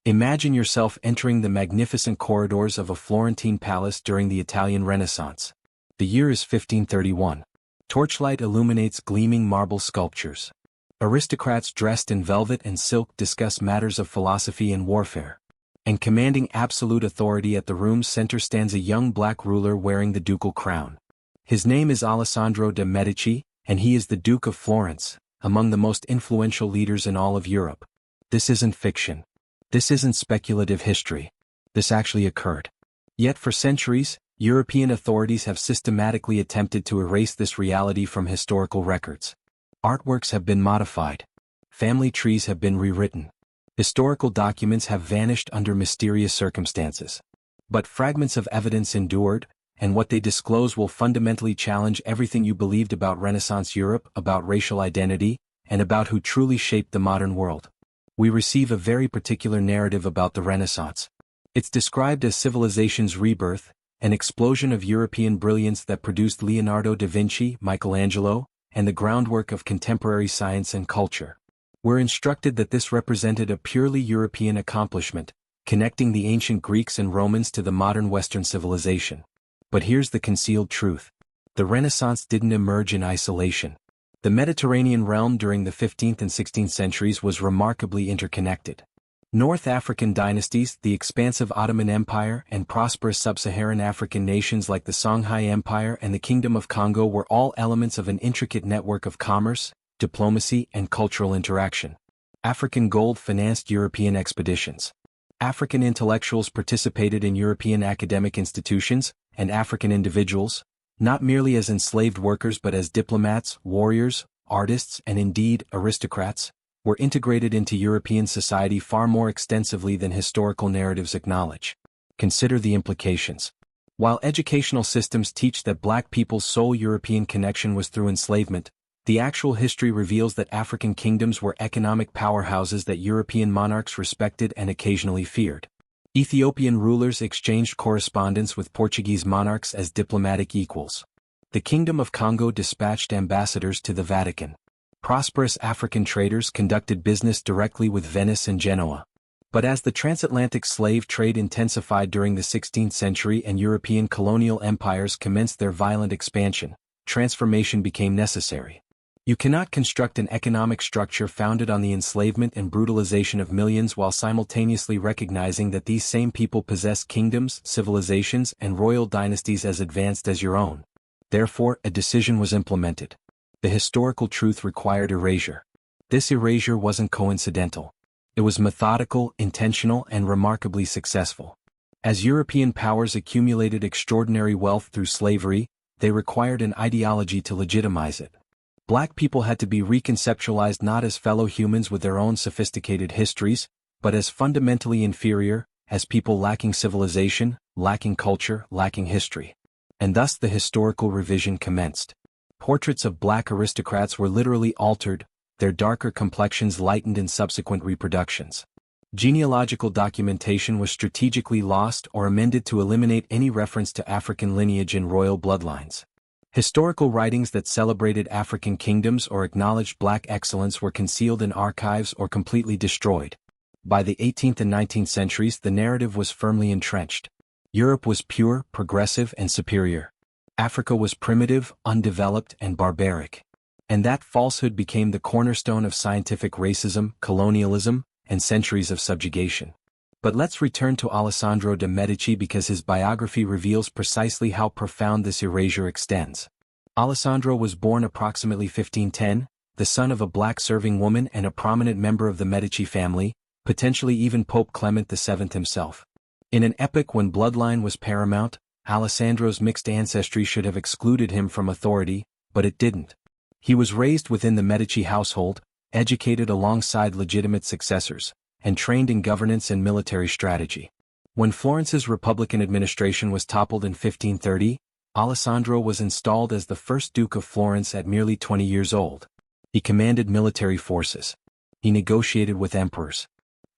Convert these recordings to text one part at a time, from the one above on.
Imagine yourself entering the magnificent corridors of a Florentine palace during the Italian Renaissance. The year is 1531. Torchlight illuminates gleaming marble sculptures. Aristocrats dressed in velvet and silk discuss matters of philosophy and warfare. And commanding absolute authority at the room's center stands a young black ruler wearing the ducal crown. His name is Alessandro de' Medici, and he is the Duke of Florence, among the most influential leaders in all of Europe. This isn't fiction. This isn't speculative history. This actually occurred. Yet for centuries, European authorities have systematically attempted to erase this reality from historical records. Artworks have been modified. Family trees have been rewritten. Historical documents have vanished under mysterious circumstances. But fragments of evidence endured, and what they disclose will fundamentally challenge everything you believed about Renaissance Europe, about racial identity, and about who truly shaped the modern world. We receive a very particular narrative about the Renaissance. It's described as civilization's rebirth, an explosion of European brilliance that produced Leonardo da Vinci, Michelangelo, and the groundwork of contemporary science and culture. We're instructed that this represented a purely European accomplishment, connecting the ancient Greeks and Romans to the modern Western civilization. But here's the concealed truth. The Renaissance didn't emerge in isolation. The Mediterranean realm during the 15th and 16th centuries was remarkably interconnected. North African dynasties, the expansive Ottoman Empire, and prosperous sub-Saharan African nations like the Songhai Empire and the Kingdom of Congo were all elements of an intricate network of commerce, diplomacy, and cultural interaction. African gold financed European expeditions. African intellectuals participated in European academic institutions, and African individuals, not merely as enslaved workers but as diplomats, warriors, artists, and indeed aristocrats, were integrated into European society far more extensively than historical narratives acknowledge. Consider the implications. While educational systems teach that black people's sole European connection was through enslavement, the actual history reveals that African kingdoms were economic powerhouses that European monarchs respected and occasionally feared. Ethiopian rulers exchanged correspondence with Portuguese monarchs as diplomatic equals. The Kingdom of Congo dispatched ambassadors to the Vatican. Prosperous African traders conducted business directly with Venice and Genoa. But as the transatlantic slave trade intensified during the 16th century and European colonial empires commenced their violent expansion, transformation became necessary. You cannot construct an economic structure founded on the enslavement and brutalization of millions while simultaneously recognizing that these same people possess kingdoms, civilizations, and royal dynasties as advanced as your own. Therefore, a decision was implemented. The historical truth required erasure. This erasure wasn't coincidental. It was methodical, intentional, and remarkably successful. As European powers accumulated extraordinary wealth through slavery, they required an ideology to legitimize it. Black people had to be reconceptualized not as fellow humans with their own sophisticated histories, but as fundamentally inferior, as people lacking civilization, lacking culture, lacking history. And thus the historical revision commenced. Portraits of black aristocrats were literally altered, their darker complexions lightened in subsequent reproductions. Genealogical documentation was strategically lost or amended to eliminate any reference to African lineage and royal bloodlines. Historical writings that celebrated African kingdoms or acknowledged black excellence were concealed in archives or completely destroyed. By the 18th and 19th centuries, the narrative was firmly entrenched. Europe was pure, progressive, and superior. Africa was primitive, undeveloped, and barbaric. And that falsehood became the cornerstone of scientific racism, colonialism, and centuries of subjugation. But let's return to Alessandro de' Medici because his biography reveals precisely how profound this erasure extends. Alessandro was born approximately 1510, the son of a black serving woman and a prominent member of the Medici family, potentially even Pope Clement VII himself. In an epoch when bloodline was paramount, Alessandro's mixed ancestry should have excluded him from authority, but it didn't. He was raised within the Medici household, educated alongside legitimate successors, and trained in governance and military strategy. When Florence's Republican administration was toppled in 1530, Alessandro was installed as the first Duke of Florence at merely 20 years old. He commanded military forces. He negotiated with emperors.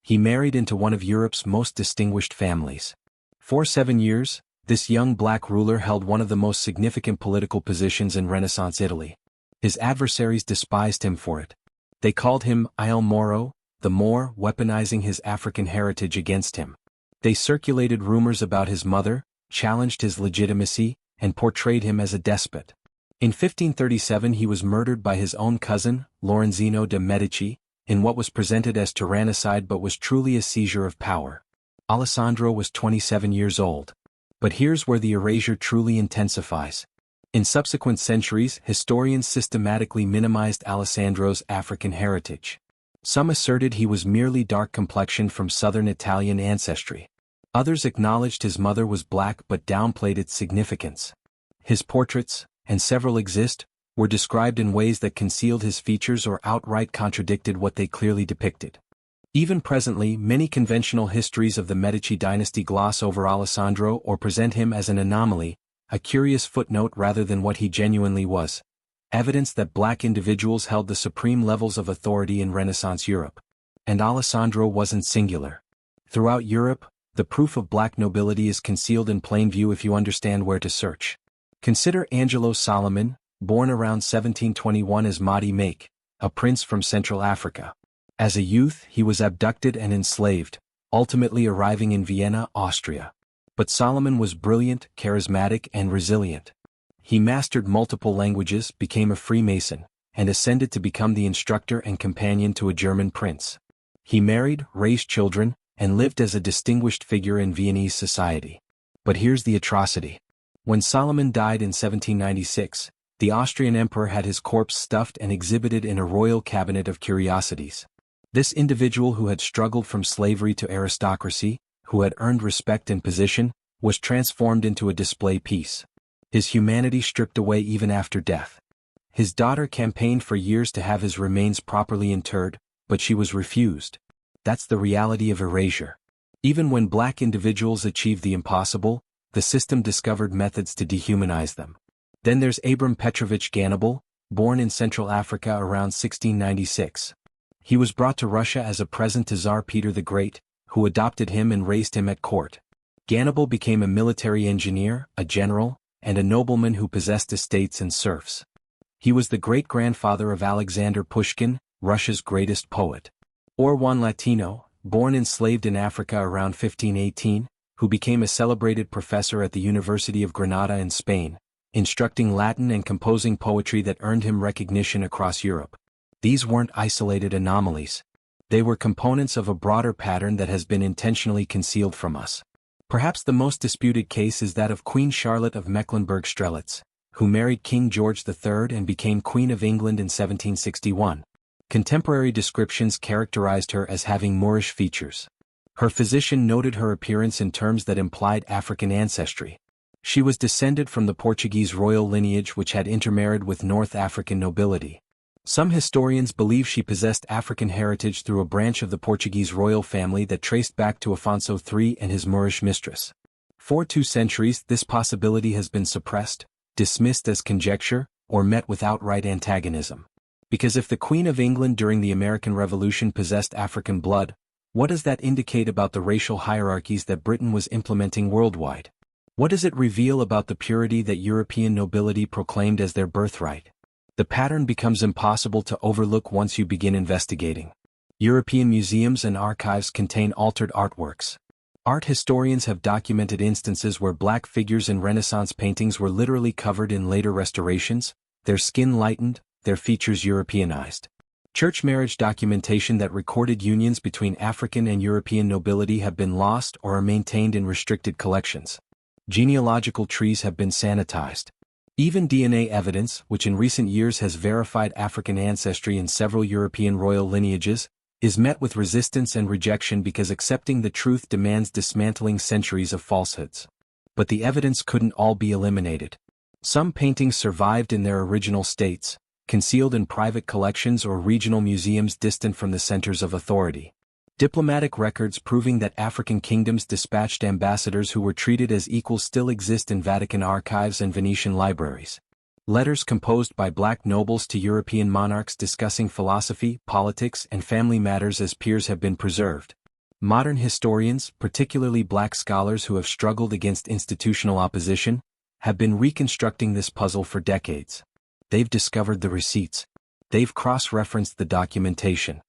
He married into one of Europe's most distinguished families. For 7 years, this young black ruler held one of the most significant political positions in Renaissance Italy. His adversaries despised him for it. They called him Il Moro, the more weaponizing his African heritage against him. They circulated rumors about his mother, challenged his legitimacy, and portrayed him as a despot. In 1537 he was murdered by his own cousin, Lorenzino de' Medici, in what was presented as tyrannicide but was truly a seizure of power. Alessandro was 27 years old. But here's where the erasure truly intensifies. In subsequent centuries, historians systematically minimized Alessandro's African heritage. Some asserted he was merely dark-complexioned from southern Italian ancestry. Others acknowledged his mother was black but downplayed its significance. His portraits, and several exist, were described in ways that concealed his features or outright contradicted what they clearly depicted. Even presently, many conventional histories of the Medici dynasty gloss over Alessandro or present him as an anomaly, a curious footnote rather than what he genuinely was. Evidence that black individuals held the supreme levels of authority in Renaissance Europe. And Alessandro wasn't singular. Throughout Europe, the proof of black nobility is concealed in plain view if you understand where to search. Consider Angelo Solomon, born around 1721 as Mahdi Make, a prince from Central Africa. As a youth, he was abducted and enslaved, ultimately arriving in Vienna, Austria. But Solomon was brilliant, charismatic, and resilient. He mastered multiple languages, became a Freemason, and ascended to become the instructor and companion to a German prince. He married, raised children, and lived as a distinguished figure in Viennese society. But here's the atrocity. When Solomon died in 1796, the Austrian emperor had his corpse stuffed and exhibited in a royal cabinet of curiosities. This individual who had struggled from slavery to aristocracy, who had earned respect and position, was transformed into a display piece. His humanity stripped away even after death. His daughter campaigned for years to have his remains properly interred, but she was refused. That's the reality of erasure. Even when black individuals achieved the impossible, the system discovered methods to dehumanize them. Then there's Abram Petrovich Ganibal, born in Central Africa around 1696. He was brought to Russia as a present to Tsar Peter the Great, who adopted him and raised him at court. Ganibal became a military engineer, a general, and a nobleman who possessed estates and serfs. He was the great-grandfather of Alexander Pushkin, Russia's greatest poet. Or Juan Latino, born enslaved in Africa around 1518, who became a celebrated professor at the University of Granada in Spain, instructing Latin and composing poetry that earned him recognition across Europe. These weren't isolated anomalies. They were components of a broader pattern that has been intentionally concealed from us. Perhaps the most disputed case is that of Queen Charlotte of Mecklenburg-Strelitz, who married King George III and became Queen of England in 1761. Contemporary descriptions characterized her as having Moorish features. Her physician noted her appearance in terms that implied African ancestry. She was descended from the Portuguese royal lineage which had intermarried with North African nobility. Some historians believe she possessed African heritage through a branch of the Portuguese royal family that traced back to Afonso III and his Moorish mistress. For 2 centuries, this possibility has been suppressed, dismissed as conjecture, or met with outright antagonism. Because if the Queen of England during the American Revolution possessed African blood, what does that indicate about the racial hierarchies that Britain was implementing worldwide? What does it reveal about the purity that European nobility proclaimed as their birthright? The pattern becomes impossible to overlook once you begin investigating. European museums and archives contain altered artworks. Art historians have documented instances where black figures in Renaissance paintings were literally covered in later restorations, their skin lightened, their features Europeanized. Church marriage documentation that recorded unions between African and European nobility have been lost or are maintained in restricted collections. Genealogical trees have been sanitized. Even DNA evidence, which in recent years has verified African ancestry in several European royal lineages, is met with resistance and rejection because accepting the truth demands dismantling centuries of falsehoods. But the evidence couldn't all be eliminated. Some paintings survived in their original states, concealed in private collections or regional museums distant from the centers of authority. Diplomatic records proving that African kingdoms dispatched ambassadors who were treated as equals still exist in Vatican archives and Venetian libraries. Letters composed by black nobles to European monarchs discussing philosophy, politics, and family matters as peers have been preserved. Modern historians, particularly black scholars who have struggled against institutional opposition, have been reconstructing this puzzle for decades. They've discovered the receipts. They've cross-referenced the documentation.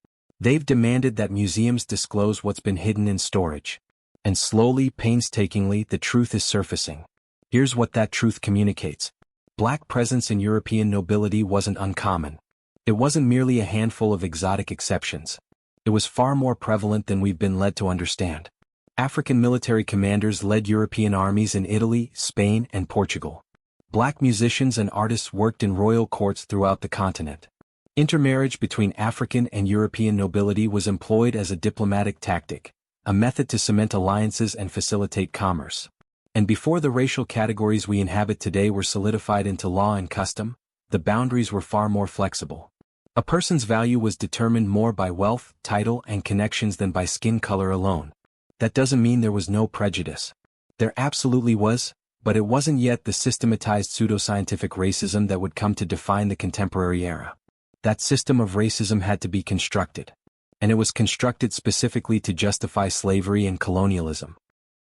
They've demanded that museums disclose what's been hidden in storage. And slowly, painstakingly, the truth is surfacing. Here's what that truth communicates. Black presence in European nobility wasn't uncommon. It wasn't merely a handful of exotic exceptions. It was far more prevalent than we've been led to understand. African military commanders led European armies in Italy, Spain, and Portugal. Black musicians and artists worked in royal courts throughout the continent. Intermarriage between African and European nobility was employed as a diplomatic tactic, a method to cement alliances and facilitate commerce. And before the racial categories we inhabit today were solidified into law and custom, the boundaries were far more flexible. A person's value was determined more by wealth, title, and connections than by skin color alone. That doesn't mean there was no prejudice. There absolutely was, but it wasn't yet the systematized pseudoscientific racism that would come to define the contemporary era. That system of racism had to be constructed. And it was constructed specifically to justify slavery and colonialism.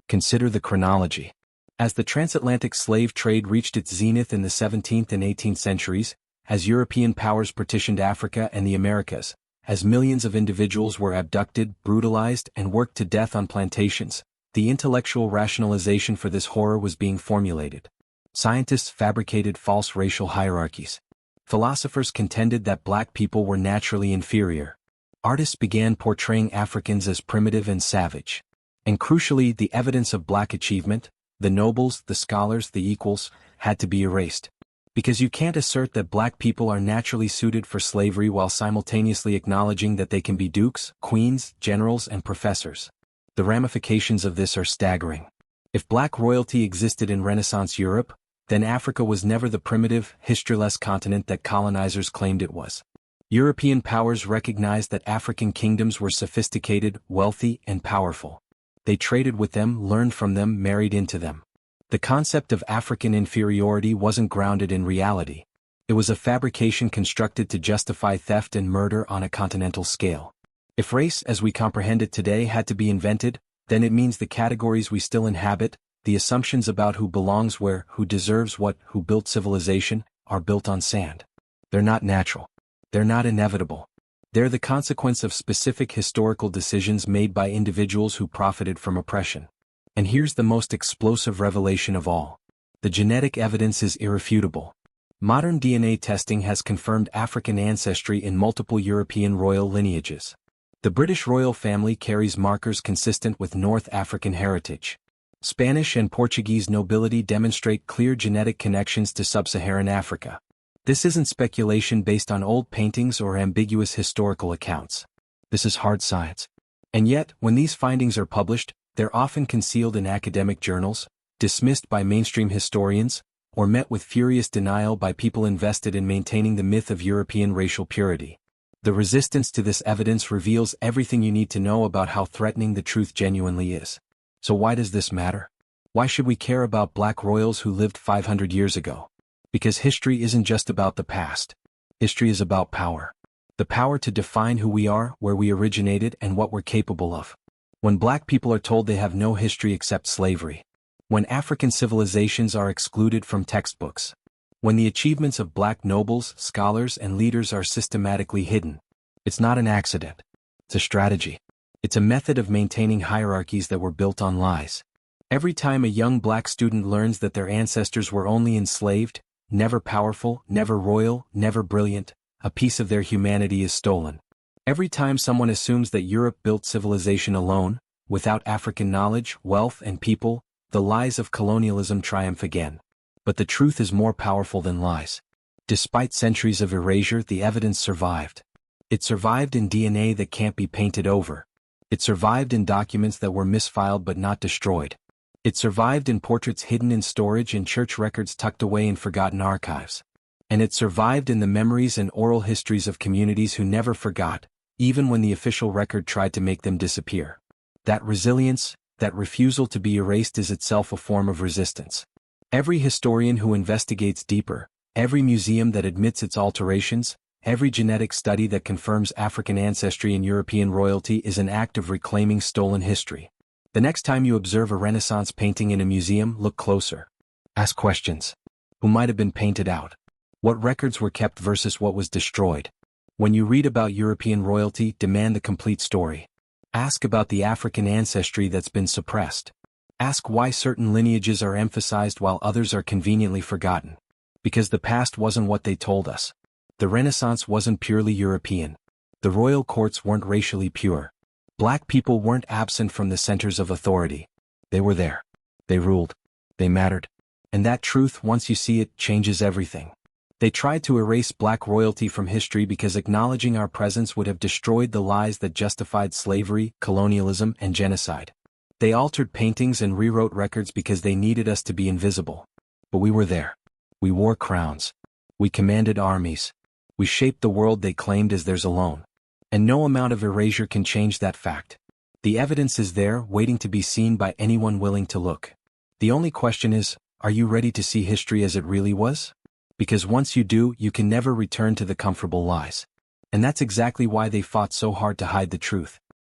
Consider the chronology. As the transatlantic slave trade reached its zenith in the 17th and 18th centuries, as European powers partitioned Africa and the Americas, as millions of individuals were abducted, brutalized, and worked to death on plantations, the intellectual rationalization for this horror was being formulated. Scientists fabricated false racial hierarchies. Philosophers contended that black people were naturally inferior. Artists began portraying Africans as primitive and savage. And crucially, the evidence of black achievement, the nobles, the scholars, the equals, had to be erased. Because you can't assert that black people are naturally suited for slavery while simultaneously acknowledging that they can be dukes, queens, generals, and professors. The ramifications of this are staggering. If black royalty existed in Renaissance Europe, then Africa was never the primitive, historyless continent that colonizers claimed it was. European powers recognized that African kingdoms were sophisticated, wealthy, and powerful. They traded with them, learned from them, married into them. The concept of African inferiority wasn't grounded in reality. It was a fabrication constructed to justify theft and murder on a continental scale. If race as we comprehend it today had to be invented, then it means the categories we still inhabit, the assumptions about who belongs where, who deserves what, who built civilization, are built on sand. They're not natural. They're not inevitable. They're the consequence of specific historical decisions made by individuals who profited from oppression. And here's the most explosive revelation of all. The genetic evidence is irrefutable. Modern DNA testing has confirmed African ancestry in multiple European royal lineages. The British royal family carries markers consistent with North African heritage. Spanish and Portuguese nobility demonstrate clear genetic connections to sub-Saharan Africa. This isn't speculation based on old paintings or ambiguous historical accounts. This is hard science. And yet, when these findings are published, they're often concealed in academic journals, dismissed by mainstream historians, or met with furious denial by people invested in maintaining the myth of European racial purity. The resistance to this evidence reveals everything you need to know about how threatening the truth genuinely is. So why does this matter? Why should we care about black royals who lived 500 years ago? Because history isn't just about the past. History is about power. The power to define who we are, where we originated, and what we're capable of. When black people are told they have no history except slavery. When African civilizations are excluded from textbooks. When the achievements of black nobles, scholars, and leaders are systematically hidden. It's not an accident. It's a strategy. It's a method of maintaining hierarchies that were built on lies. Every time a young black student learns that their ancestors were only enslaved, never powerful, never royal, never brilliant, a piece of their humanity is stolen. Every time someone assumes that Europe built civilization alone, without African knowledge, wealth, and people, the lies of colonialism triumph again. But the truth is more powerful than lies. Despite centuries of erasure, the evidence survived. It survived in DNA that can't be painted over. It survived in documents that were misfiled but not destroyed. It survived in portraits hidden in storage and church records tucked away in forgotten archives. And it survived in the memories and oral histories of communities who never forgot, even when the official record tried to make them disappear. That resilience, that refusal to be erased is itself a form of resistance. Every historian who investigates deeper, every museum that admits its alterations, every genetic study that confirms African ancestry in European royalty is an act of reclaiming stolen history. The next time you observe a Renaissance painting in a museum, look closer. Ask questions. Who might have been painted out? What records were kept versus what was destroyed? When you read about European royalty, demand the complete story. Ask about the African ancestry that's been suppressed. Ask why certain lineages are emphasized while others are conveniently forgotten. Because the past wasn't what they told us. The Renaissance wasn't purely European. The royal courts weren't racially pure. Black people weren't absent from the centers of authority. They were there. They ruled. They mattered. And that truth, once you see it, changes everything. They tried to erase black royalty from history because acknowledging our presence would have destroyed the lies that justified slavery, colonialism, and genocide. They altered paintings and rewrote records because they needed us to be invisible. But we were there. We wore crowns. We commanded armies. We shaped the world they claimed as theirs alone. And no amount of erasure can change that fact. The evidence is there, waiting to be seen by anyone willing to look. The only question is, are you ready to see history as it really was? Because once you do, you can never return to the comfortable lies. And that's exactly why they fought so hard to hide the truth.